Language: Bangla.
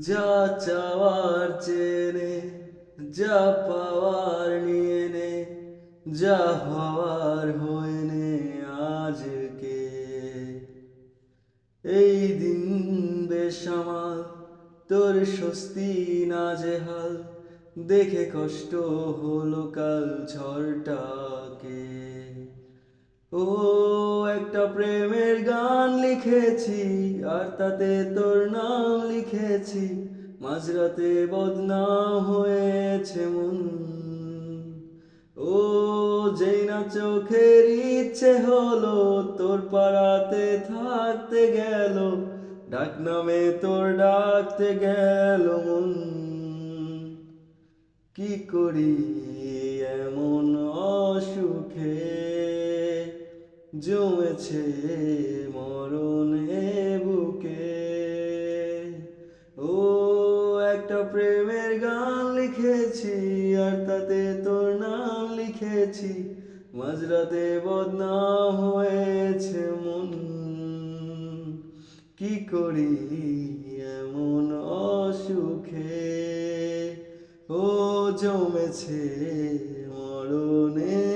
যা চাওয়ার চেনে, যা পাওয়ার নিয়ে নে, যা হওয়ার হয়ে নে আজকে। এই দিন বেসামাল, তোর স্বস্তি নাজেহাল, দেখে কষ্ট হলো কাল ঝড়টাকে। ও একটা প্রেমের গান লিখেছি, আর তাতে তোর নাম লিখেছি, মাঝরাতে বদনাম হয়েছে মন। ও যেই না চোখের ইচ্ছে হলো, তোর পাড়াতে থাকতে গেল, ডাক নামে তোর ডাকতে গেল মন। কি করি এমন অসুখে, জমেছে মরণে বুকে। ও একটা প্রেমের গান লিখেছি, আর তাতে তোর নাম লিখেছি, মাঝরাতে বদনাম হয়েছে মন। কি করি এমন অসুখে, ও জমেছে মরণে